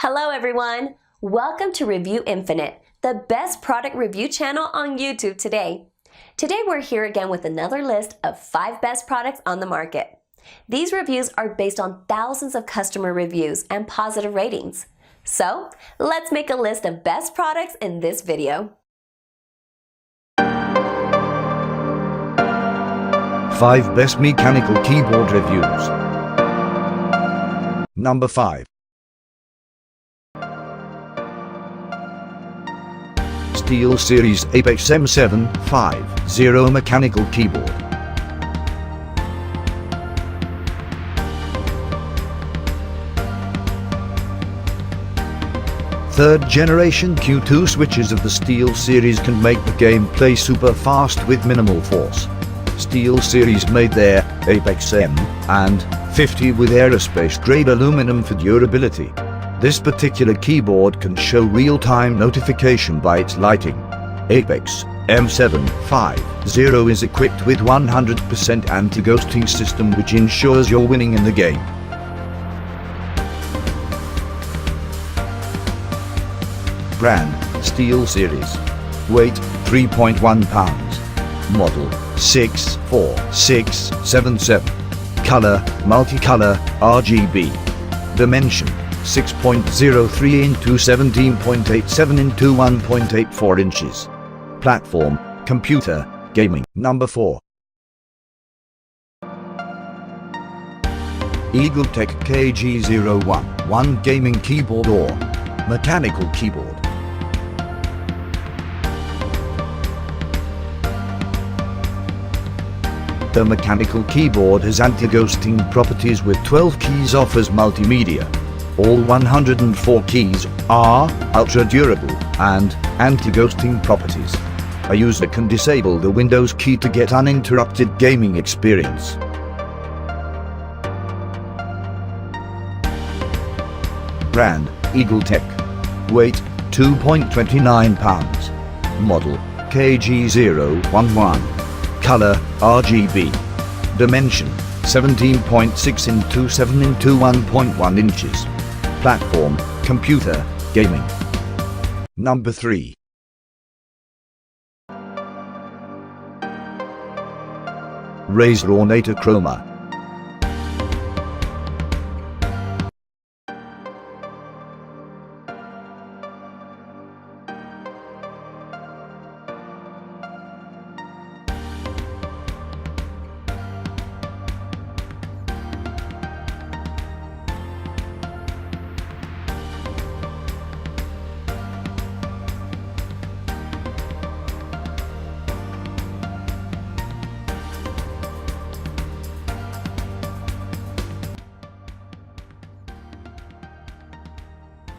Hello everyone! Welcome to Review Infinite, the best product review channel on YouTube today. Today we're here again with another list of 5 best products on the market. These reviews are based on thousands of customer reviews and positive ratings. So, let's make a list of best products in this video. 5 best mechanical keyboard reviews. Number 5. SteelSeries Apex M750 mechanical keyboard. Third generation Q2 switches of the SteelSeries can make the gameplay super fast with minimal force. SteelSeries made their Apex M and 50 with aerospace grade aluminum for durability. This particular keyboard can show real-time notification by its lighting. Apex M750 is equipped with 100% anti-ghosting system which ensures you're winning in the game. Brand, SteelSeries. Weight, 3.1 pounds. Model, 64677. Color, multicolor, RGB. Dimension, 6.03 into 17.87 into 1.84 inches. Platform, computer, gaming. Number 4. EagleTech KG01 gaming keyboard or mechanical keyboard. The mechanical keyboard has anti-ghosting properties with 12 keys, offers multimedia. All 104 keys are ultra-durable and anti-ghosting properties. A user can disable the Windows key to get uninterrupted gaming experience. Brand, EagleTech. Weight, 2.29 pounds. Model, KG011. Color, RGB. Dimension, 17.6 into 7 into 1.1 inches. Platform, computer, gaming. Number 3. Razer Ornator Chroma.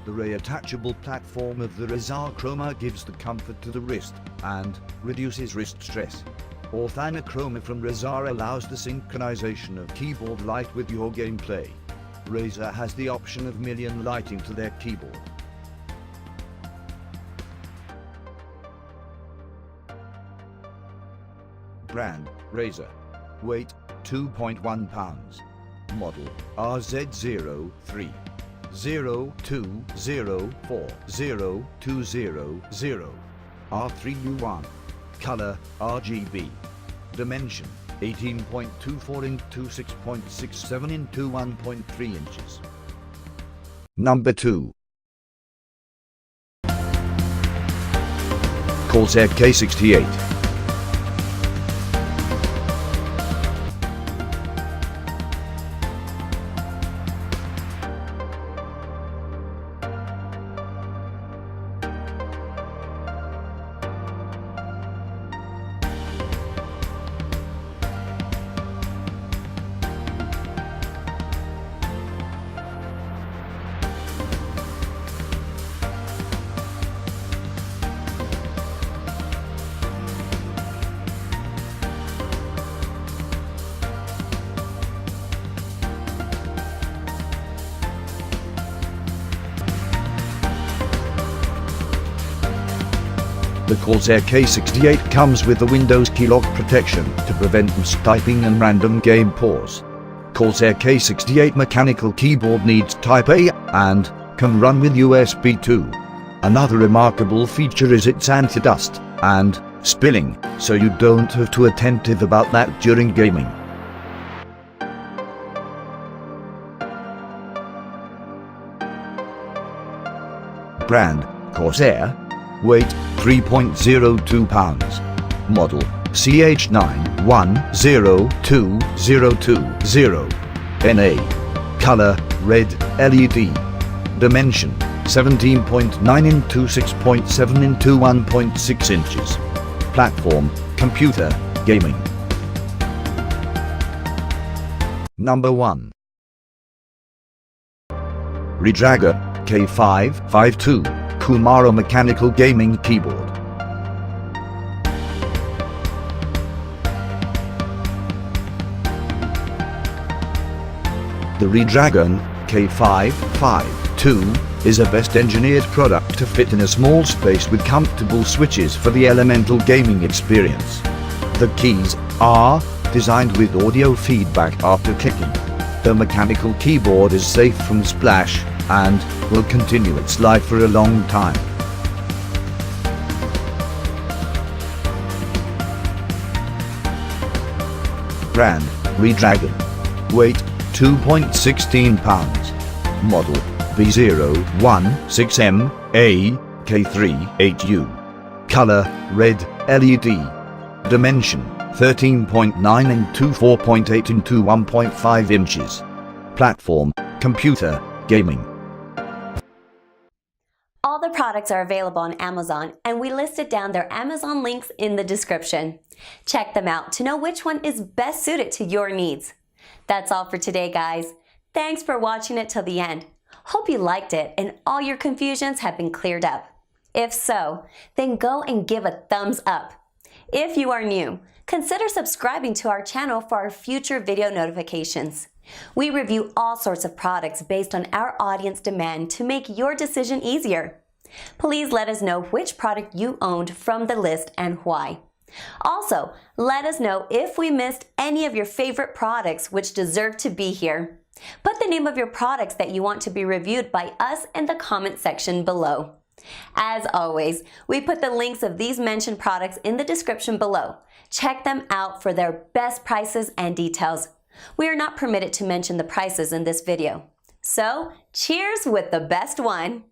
The reattachable platform of the Razer Chroma gives the comfort to the wrist and reduces wrist stress. Orthanochroma from Razer allows the synchronization of keyboard light with your gameplay. Razer has the option of million lighting to their keyboard. Brand, Razer. Weight, 2.1 pounds. Model, RZ03. 02040200 R3U1. Color, RGB. Dimension, 18.24 into 6.67 into 1.3 inches. Number 2. CORSAIR K68. The CORSAIR K68 comes with the Windows keylock protection to prevent mistyping and random game pause. CORSAIR K68 mechanical keyboard needs Type A and can run with USB 2. Another remarkable feature is its anti-dust and spilling, so you don't have to be attentive about that during gaming. Brand, Corsair. Weight, 3.02 pounds. Model, CH91022020. NA. Color, red, LED. Dimension, 17.9 into 6.7 into 1.6 inches. Platform, computer, gaming. Number 1. Redragon K552 Kumaro Mechanical Gaming Keyboard. The Redragon K552 is a best engineered product to fit in a small space with comfortable switches for the elemental gaming experience. The keys are designed with audio feedback after clicking. The mechanical keyboard is safe from splash and will continue its life for a long time. Brand, Redragon. Weight, 2.16 pounds. Model, B016MA K38U. Color, red, LED. Dimension, 13.9 into 4.8 into 1.5 inches. Platform, computer, gaming. All the products are available on Amazon, and we listed down their Amazon links in the description. Check them out to know which one is best suited to your needs. That's all for today, guys. Thanks for watching it till the end. Hope you liked it and all your confusions have been cleared up. If so, then go and give a thumbs up. If you are new, consider subscribing to our channel for our future video notifications. We review all sorts of products based on our audience demand to make your decision easier. Please let us know which product you owned from the list and why. Also, let us know if we missed any of your favorite products which deserve to be here. Put the name of your products that you want to be reviewed by us in the comment section below. As always, we put the links of these mentioned products in the description below. Check them out for their best prices and details. We are not permitted to mention the prices in this video. So, cheers with the best one!